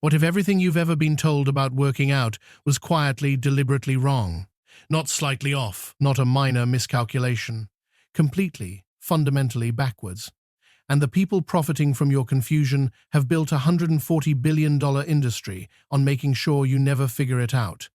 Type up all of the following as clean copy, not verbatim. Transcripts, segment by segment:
What if everything you've ever been told about working out was quietly, deliberately wrong? Not slightly off, not a minor miscalculation. Completely, fundamentally backwards. And the people profiting from your confusion have built a $140 billion industry on making sure you never figure it out.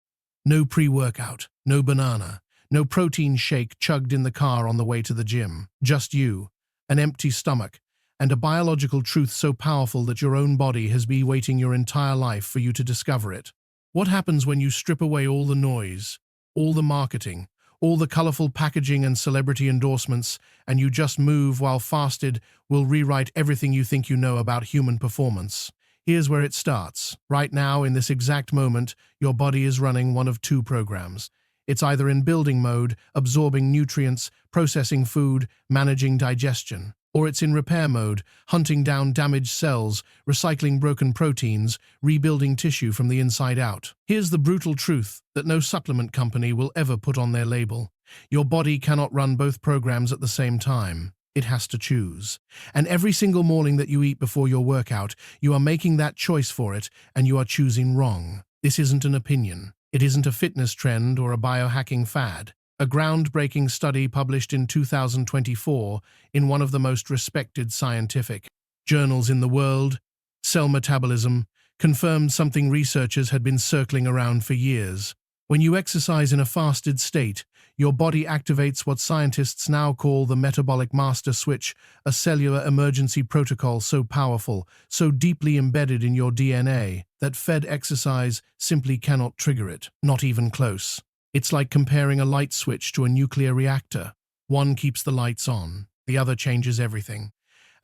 No pre-workout, no banana, no protein shake chugged in the car on the way to the gym. Just you, an empty stomach, and a biological truth so powerful that your own body has been waiting your entire life for you to discover it. What happens when you strip away all the noise, all the marketing, all the colorful packaging and celebrity endorsements, and you just move while fasted will rewrite everything you think you know about human performance? Here's where it starts. Right now, in this exact moment, your body is running one of two programs. It's either in building mode, absorbing nutrients, processing food, managing digestion, or it's in repair mode, hunting down damaged cells, recycling broken proteins, rebuilding tissue from the inside out. Here's the brutal truth that no supplement company will ever put on their label. Your body cannot run both programs at the same time. It has to choose. And every single morning that you eat before your workout, you are making that choice for it, and you are choosing wrong. This isn't an opinion. It isn't a fitness trend or a biohacking fad. A groundbreaking study published in 2024 in one of the most respected scientific journals in the world, Cell Metabolism, confirmed something researchers had been circling around for years. When you exercise in a fasted state, your body activates what scientists now call the metabolic master switch, a cellular emergency protocol so powerful, so deeply embedded in your DNA, that fed exercise simply cannot trigger it, not even close. It's like comparing a light switch to a nuclear reactor. One keeps the lights on, the other changes everything.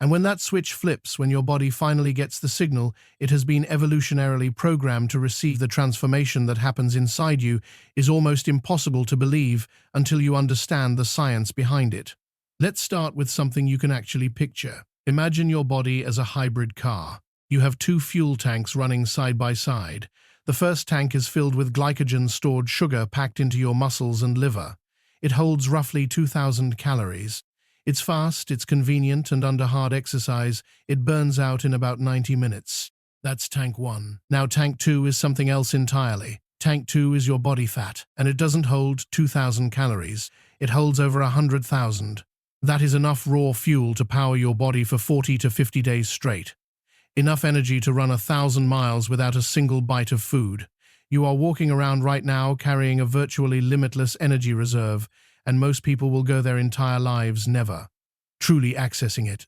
And when that switch flips, when your body finally gets the signal, it has been evolutionarily programmed to receive. The transformation that happens inside you is almost impossible to believe until you understand the science behind it. Let's start with something you can actually picture. Imagine your body as a hybrid car. You have two fuel tanks running side by side. The first tank is filled with glycogen-stored sugar packed into your muscles and liver. It holds roughly 2,000 calories. It's fast, it's convenient, and under hard exercise, it burns out in about 90 minutes. That's tank 1. Now tank 2 is something else entirely. Tank 2 is your body fat, and it doesn't hold 2,000 calories. It holds over 100,000. That is enough raw fuel to power your body for 40 to 50 days straight. Enough energy to run 1,000 miles without a single bite of food. You are walking around right now carrying a virtually limitless energy reserve, and most people will go their entire lives never truly accessing it.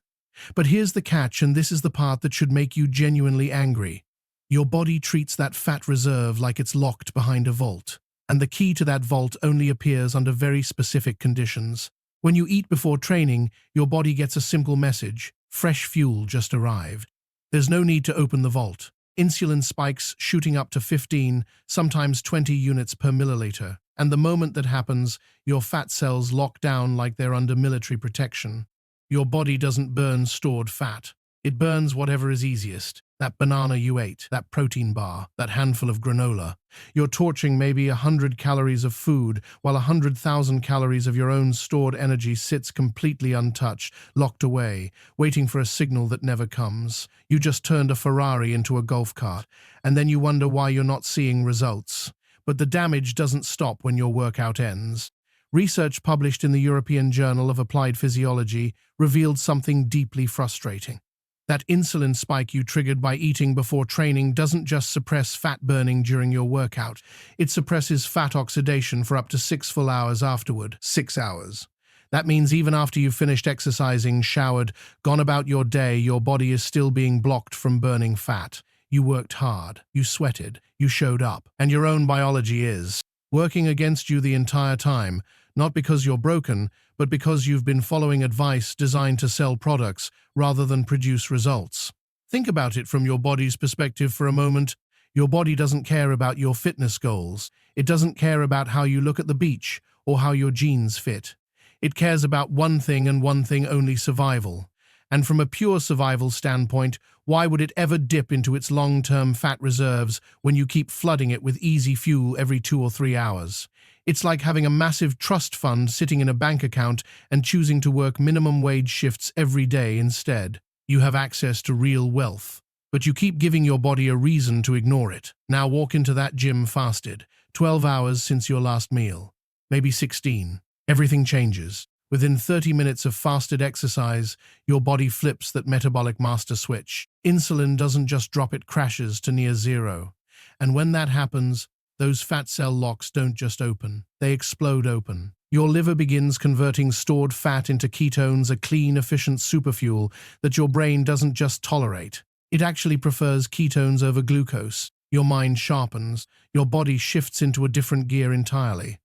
But here's the catch, and this is the part that should make you genuinely angry. Your body treats that fat reserve like it's locked behind a vault, and the key to that vault only appears under very specific conditions. When you eat before training, your body gets a simple message: fresh fuel just arrived. There's no need to open the vault. Insulin spikes shooting up to 15, sometimes 20 units per milliliter. And the moment that happens, your fat cells lock down like they're under military protection. Your body doesn't burn stored fat. It burns whatever is easiest. That banana you ate, that protein bar, that handful of granola. You're torching maybe 100 calories of food, while 100,000 calories of your own stored energy sits completely untouched, locked away, waiting for a signal that never comes. You just turned a Ferrari into a golf cart, and then you wonder why you're not seeing results. But the damage doesn't stop when your workout ends. Research published in the European Journal of Applied Physiology revealed something deeply frustrating. That insulin spike you triggered by eating before training doesn't just suppress fat burning during your workout. It suppresses fat oxidation for up to 6 full hours afterward. 6 hours. That means even after you've finished exercising, showered, gone about your day, your body is still being blocked from burning fat. You worked hard, you sweated, you showed up, and your own biology is working against you the entire time, not because you're broken, but because you've been following advice designed to sell products rather than produce results. Think about it from your body's perspective for a moment. Your body doesn't care about your fitness goals. It doesn't care about how you look at the beach or how your jeans fit. It cares about one thing and one thing only: survival. And from a pure survival standpoint, why would it ever dip into its long-term fat reserves when you keep flooding it with easy fuel every 2 or 3 hours? It's like having a massive trust fund sitting in a bank account and choosing to work minimum wage shifts every day instead. You have access to real wealth, but you keep giving your body a reason to ignore it. Now walk into that gym fasted, 12 hours since your last meal, maybe 16. Everything changes. Within 30 minutes of fasted exercise, your body flips that metabolic master switch. Insulin doesn't just drop, it crashes to near zero. And when that happens, those fat cell locks don't just open, they explode open. Your liver begins converting stored fat into ketones, a clean, efficient superfuel that your brain doesn't just tolerate. It actually prefers ketones over glucose. Your mind sharpens, your body shifts into a different gear entirely.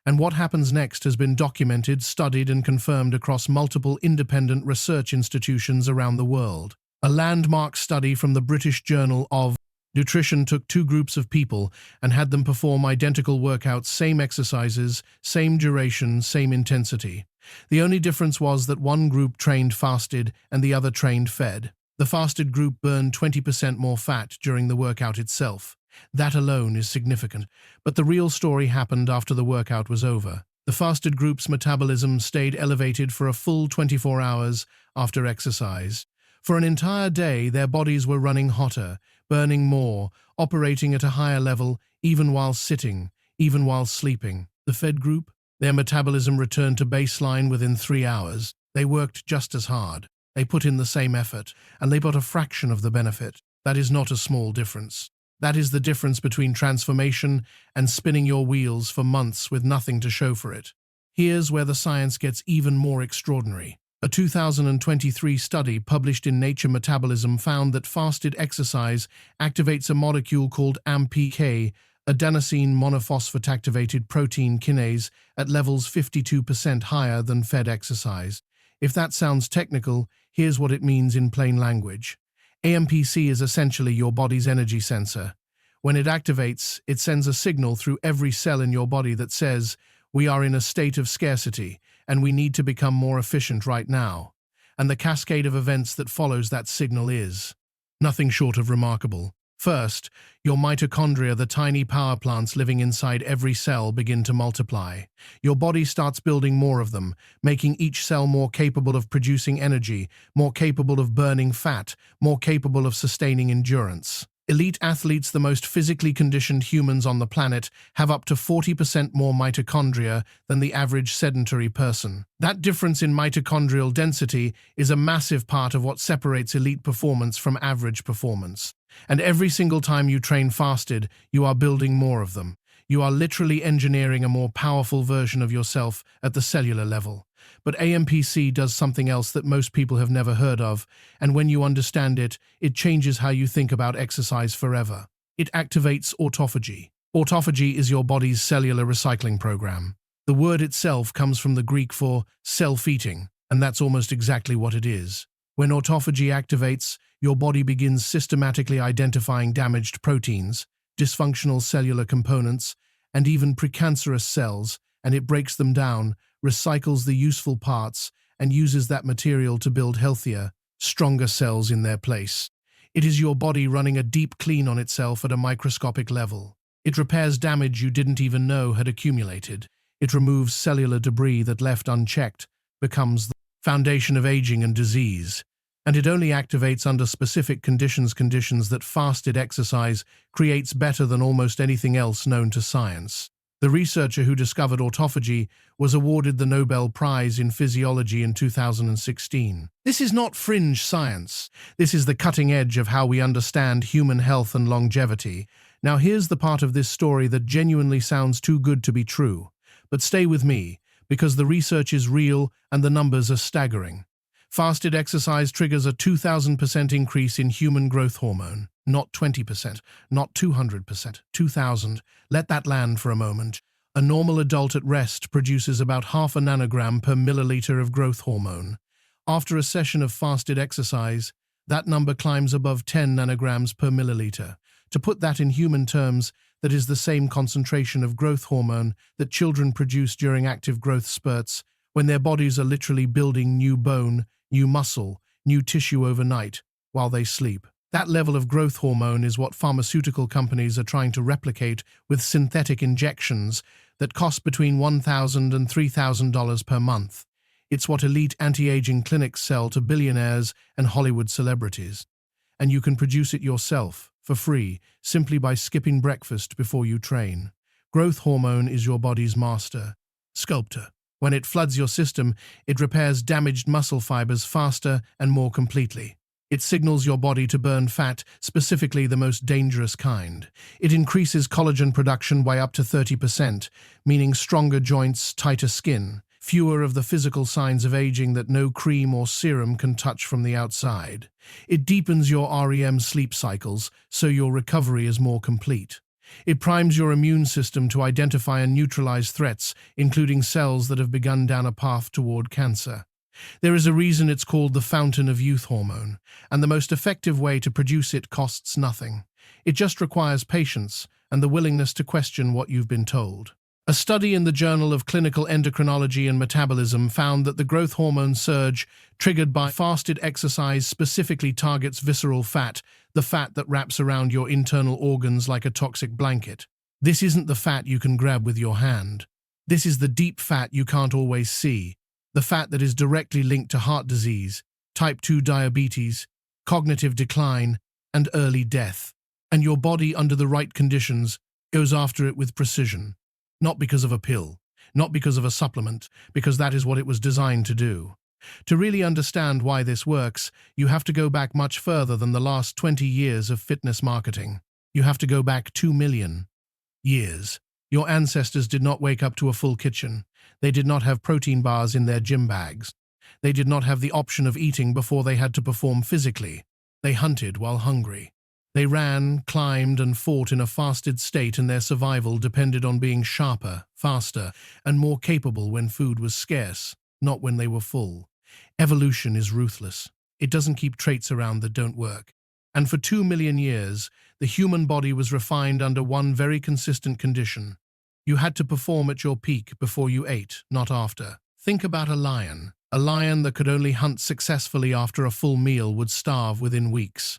And what happens next has been documented, studied, and confirmed across multiple independent research institutions around the world. A landmark study from the British Journal of Nutrition took two groups of people and had them perform identical workouts, same exercises, same duration, same intensity. The only difference was that one group trained fasted and the other trained fed. The fasted group burned 20% more fat during the workout itself. That alone is significant, but the real story happened after the workout was over. The fasted group's metabolism stayed elevated for a full 24 hours after exercise. For an entire day, their bodies were running hotter, burning more, operating at a higher level, even while sitting, even while sleeping. The fed group, their metabolism returned to baseline within 3 hours. They worked just as hard. They put in the same effort, and they got a fraction of the benefit. That is not a small difference. That is the difference between transformation and spinning your wheels for months with nothing to show for it. Here's where the science gets even more extraordinary. A 2023 study published in Nature Metabolism found that fasted exercise activates a molecule called AMPK, adenosine monophosphate-activated protein kinase, at levels 52% higher than fed exercise. If that sounds technical, here's what it means in plain language. AMPK is essentially your body's energy sensor. When it activates, it sends a signal through every cell in your body that says, "We are in a state of scarcity, and we need to become more efficient right now." And the cascade of events that follows that signal is nothing short of remarkable. First, your mitochondria, the tiny power plants living inside every cell, begin to multiply. Your body starts building more of them, making each cell more capable of producing energy, more capable of burning fat, more capable of sustaining endurance. Elite athletes, the most physically conditioned humans on the planet, have up to 40% more mitochondria than the average sedentary person. That difference in mitochondrial density is a massive part of what separates elite performance from average performance. And every single time you train fasted, you are building more of them. You are literally engineering a more powerful version of yourself at the cellular level. But AMPK does something else that most people have never heard of, and when you understand it, it changes how you think about exercise forever. It activates autophagy. Autophagy is your body's cellular recycling program. The word itself comes from the Greek for self-eating, and that's almost exactly what it is. When autophagy activates, your body begins systematically identifying damaged proteins, dysfunctional cellular components, and even precancerous cells, and it breaks them down, recycles the useful parts, and uses that material to build healthier, stronger cells in their place. It is your body running a deep clean on itself at a microscopic level. It repairs damage you didn't even know had accumulated. It removes cellular debris that, left unchecked, becomes the foundation of aging and disease. And it only activates under specific conditions that fasted exercise creates better than almost anything else known to science. The researcher who discovered autophagy was awarded the Nobel Prize in Physiology in 2016. This is not fringe science. This is the cutting edge of how we understand human health and longevity. Now here's the part of this story that genuinely sounds too good to be true. But stay with me, because the research is real and the numbers are staggering. Fasted exercise triggers a 2,000% increase in human growth hormone. Not 20%, not 200%, 2,000. Let that land for a moment. A normal adult at rest produces about half a nanogram per milliliter of growth hormone. After a session of fasted exercise, that number climbs above 10 nanograms per milliliter. To put that in human terms, that is the same concentration of growth hormone that children produce during active growth spurts, when their bodies are literally building new bone, new muscle, new tissue overnight, while they sleep. That level of growth hormone is what pharmaceutical companies are trying to replicate with synthetic injections that cost between $1,000 and $3,000 per month. It's what elite anti-aging clinics sell to billionaires and Hollywood celebrities. and you can produce it yourself, for free, simply by skipping breakfast before you train. Growth hormone is your body's master sculptor. When it floods your system, it repairs damaged muscle fibers faster and more completely. It signals your body to burn fat, specifically the most dangerous kind. It increases collagen production by up to 30%, meaning stronger joints, tighter skin, fewer of the physical signs of aging that no cream or serum can touch from the outside. It deepens your REM sleep cycles, so your recovery is more complete. It primes your immune system to identify and neutralize threats, including cells that have begun down a path toward cancer. There is a reason it's called the fountain of youth hormone, and the most effective way to produce it costs nothing. It just requires patience and the willingness to question what you've been told. A study in the Journal of Clinical Endocrinology and Metabolism found that the growth hormone surge triggered by fasted exercise specifically targets visceral fat, the fat that wraps around your internal organs like a toxic blanket. This isn't the fat you can grab with your hand. This is the deep fat you can't always see, the fat that is directly linked to heart disease, type 2 diabetes, cognitive decline, and early death. And your body, under the right conditions, goes after it with precision. Not because of a pill, not because of a supplement, because that is what it was designed to do. To really understand why this works, you have to go back much further than the last 20 years of fitness marketing. You have to go back 2 million years. Your ancestors did not wake up to a full kitchen. They did not have protein bars in their gym bags. They did not have the option of eating before they had to perform physically. They hunted while hungry. They ran, climbed, and fought in a fasted state, and their survival depended on being sharper, faster, and more capable when food was scarce, not when they were full. Evolution is ruthless. It doesn't keep traits around that don't work. And for 2 million years, the human body was refined under one very consistent condition. You had to perform at your peak before you ate, not after. Think about a lion. A lion that could only hunt successfully after a full meal would starve within weeks.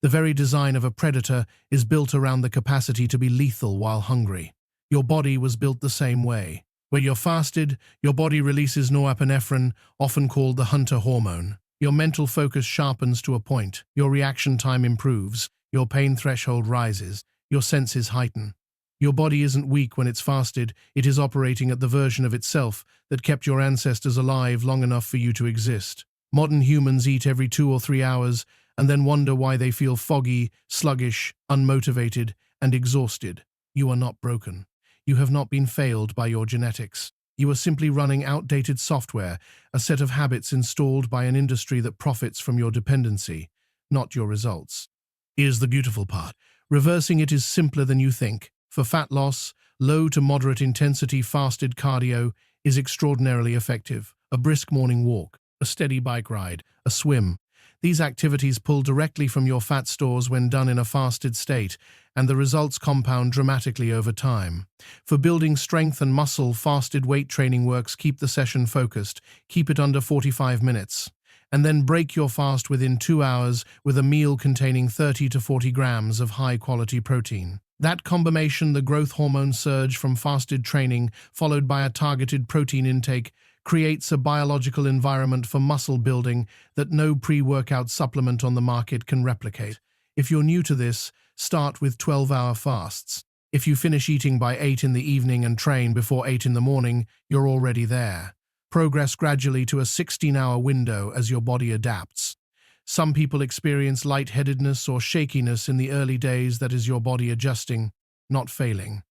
The very design of a predator is built around the capacity to be lethal while hungry. Your body was built the same way. When you're fasted, your body releases norepinephrine, often called the hunter hormone. Your mental focus sharpens to a point. Your reaction time improves. Your pain threshold rises. Your senses heighten. Your body isn't weak when it's fasted. It is operating at the version of itself that kept your ancestors alive long enough for you to exist. Modern humans eat every 2 or 3 hours and then wonder why they feel foggy, sluggish, unmotivated, and exhausted. You are not broken. You have not been failed by your genetics. You are simply running outdated software, a set of habits installed by an industry that profits from your dependency, not your results. Here's the beautiful part. Reversing it is simpler than you think. For fat loss, low to moderate intensity fasted cardio is extraordinarily effective. A brisk morning walk, a steady bike ride, a swim. These activities pull directly from your fat stores when done in a fasted state, and the results compound dramatically over time. For building strength and muscle, fasted weight training works. Keep the session focused, keep it under 45 minutes, and then break your fast within 2 hours with a meal containing 30 to 40 grams of high-quality protein. That combination, the growth hormone surge from fasted training, followed by a targeted protein intake, creates a biological environment for muscle building that no pre-workout supplement on the market can replicate. If you're new to this, start with 12-hour fasts. If you finish eating by 8 in the evening and train before 8 in the morning, you're already there. Progress gradually to a 16-hour window as your body adapts. Some people experience lightheadedness or shakiness in the early days. That is your body adjusting, not failing.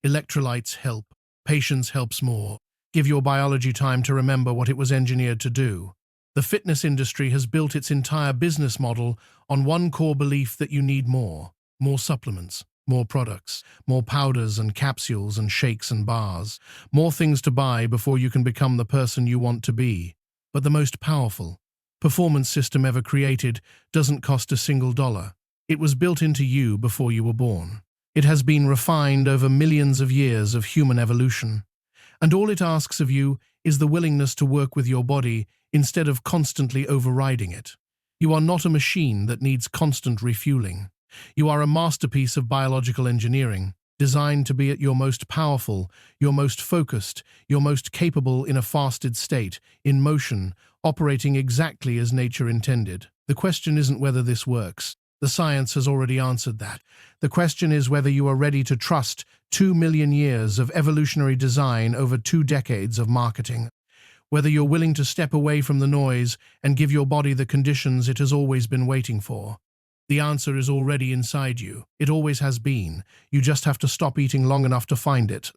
Electrolytes help. Patience helps more. Give your biology time to remember what it was engineered to do. The fitness industry has built its entire business model on one core belief that you need more. More supplements, more products, more powders and capsules and shakes and bars. More things to buy before you can become the person you want to be. But the most powerful performance system ever created doesn't cost a single dollar. It was built into you before you were born. It has been refined over millions of years of human evolution. And all it asks of you is the willingness to work with your body instead of constantly overriding it. You are not a machine that needs constant refueling. You are a masterpiece of biological engineering, designed to be at your most powerful, your most focused, your most capable in a fasted state, in motion, operating exactly as nature intended. The question isn't whether this works. The science has already answered that. The question is whether you are ready to trust 2 million years of evolutionary design over 2 decades of marketing. Whether you're willing to step away from the noise and give your body the conditions it has always been waiting for. The answer is already inside you. It always has been. You just have to stop eating long enough to find it.